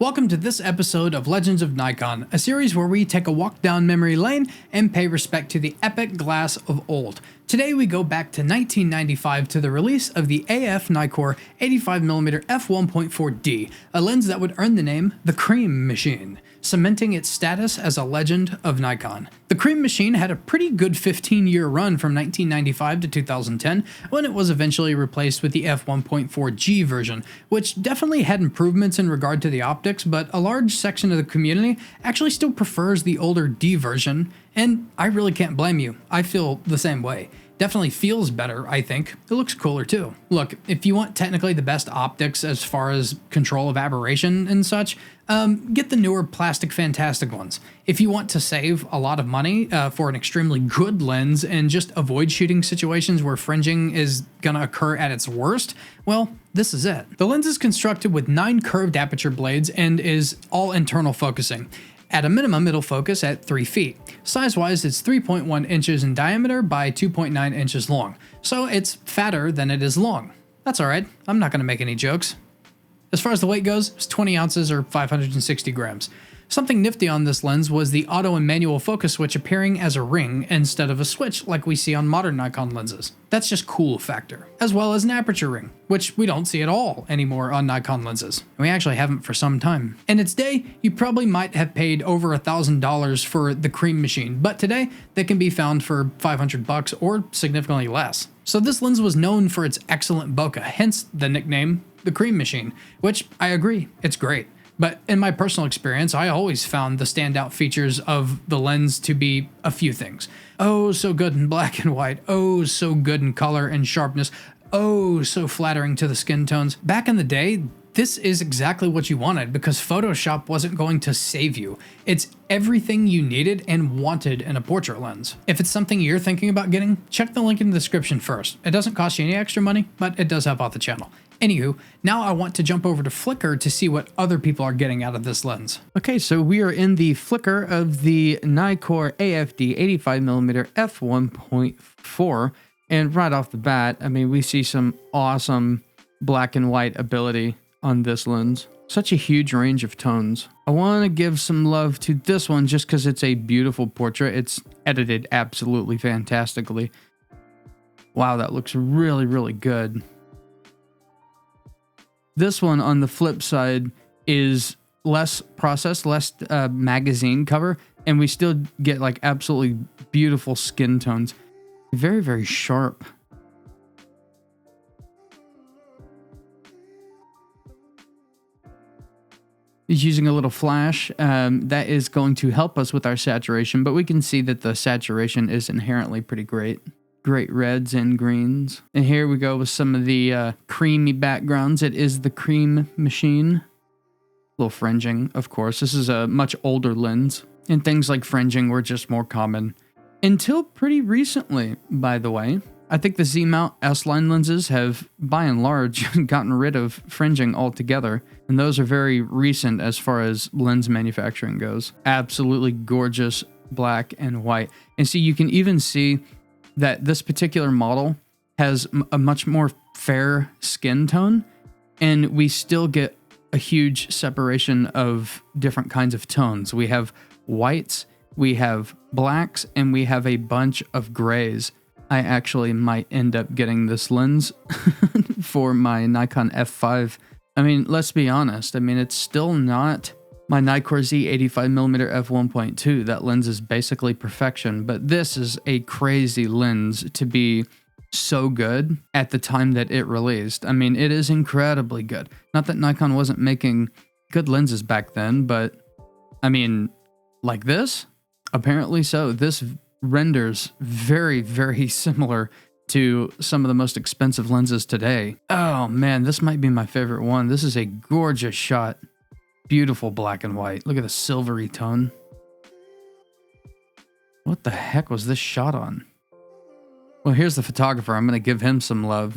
Welcome to this episode of Legends of Nikon, a series where we take a walk down memory lane and pay respect to the epic glass of old. Today we go back to 1995 to the release of the AF Nikkor 85mm f1.4D, a lens that would earn the name the Cream Machine, cementing its status as a legend of Nikon. The Cream Machine had a pretty good 15-year run from 1995 to 2010, when it was eventually replaced with the f1.4G version, which definitely had improvements in regard to the optics, but a large section of the community actually still prefers the older D version, and I really can't blame you. I feel the same way. Definitely feels better, I think. It looks cooler too. Look, if you want technically the best optics as far as control of aberration and such, get the newer plastic fantastic ones. If you want to save a lot of money for an extremely good lens and just avoid shooting situations where fringing is gonna occur at its worst, well, this is it. The lens is constructed with 9 curved aperture blades and is all internal focusing. At a minimum, it'll focus at 3 feet. Size-wise, it's 3.1 inches in diameter by 2.9 inches long, so it's fatter than it is long. That's alright, I'm not going to make any jokes. As far as the weight goes, it's 20 ounces or 560 grams. Something nifty on this lens was the auto and manual focus switch appearing as a ring instead of a switch like we see on modern Nikon lenses. That's just cool factor. As well as an aperture ring, which we don't see at all anymore on Nikon lenses. We actually haven't for some time. In its day, you probably might have paid over $1,000 for the Cream Machine, but today they can be found for $500 or significantly less. So this lens was known for its excellent bokeh, hence the nickname, the Cream Machine, which I agree, it's great. But in my personal experience, I always found the standout features of the lens to be a few things. Oh, so good in black and white. Oh, so good in color and sharpness. Oh, so flattering to the skin tones. Back in the day, this is exactly what you wanted because Photoshop wasn't going to save you. It's everything you needed and wanted in a portrait lens. If it's something you're thinking about getting, check the link in the description first. It doesn't cost you any extra money, but it does help out the channel. Anywho, now I want to jump over to Flickr to see what other people are getting out of this lens. Okay, so we are in the Flickr of the Nikkor AFD 85mm f1.4, and right off the bat, I mean, we see some awesome black and white ability on this lens. Such a huge range of tones. I want to give some love to this one just because it's a beautiful portrait. It's edited absolutely fantastically. Wow, that looks really, really good. This one, on the flip side, is less processed, less magazine cover, and we still get like absolutely beautiful skin tones. Very, very sharp. He's using a little flash. That is going to help us with our saturation, but we can see that the saturation is inherently pretty great. Great reds and greens. And here we go with some of the creamy backgrounds. It is the Cream Machine. A little fringing, of course. This is a much older lens, and things like fringing were just more common. Until pretty recently, by the way. I think the Z-mount S-line lenses have, by and large, gotten rid of fringing altogether, and those are very recent as far as lens manufacturing goes. Absolutely gorgeous black and white. And see, you can even see that this particular model has a much more fair skin tone, and we still get a huge separation of different kinds of tones. We have whites, we have blacks, and we have a bunch of grays. I actually might end up getting this lens for my Nikon F5. I mean, let's be honest. I mean, it's still not my Nikkor Z 85mm f1.2, that lens is basically perfection, but this is a crazy lens to be so good at the time that it released. I mean, it is incredibly good. Not that Nikon wasn't making good lenses back then, but I mean, like this? Apparently so. This renders very, very similar to some of the most expensive lenses today. Oh man, this might be my favorite one. This is a gorgeous shot. Beautiful black and white. Look at the silvery tone. What the heck was this shot on? Well, here's the photographer. I'm going to give him some love.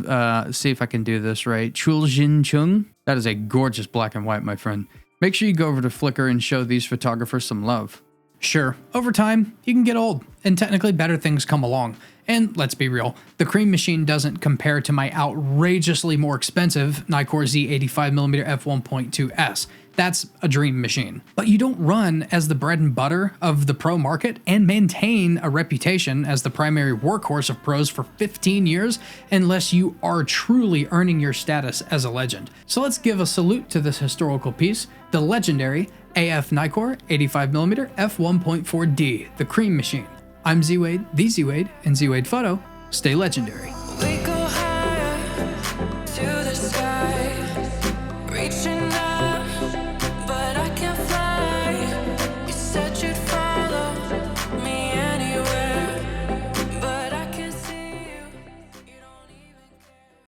See if I can do this right. Chuljin Chung. That is a gorgeous black and white, my friend. Make sure you go over to Flickr and show these photographers some love. Sure, over time, you can get old, and technically better things come along. And let's be real, the cream machine doesn't compare to my outrageously more expensive Nikkor Z85mm f1.2s. That's a dream machine. But you don't run as the bread and butter of the pro market and maintain a reputation as the primary workhorse of pros for 15 years unless you are truly earning your status as a legend. So let's give a salute to this historical piece, the legendary AF Nikkor 85mm f1.4D, the cream machine. I'm Z-Wade, the Z-Wade, and Z-Wade Photo. Stay legendary.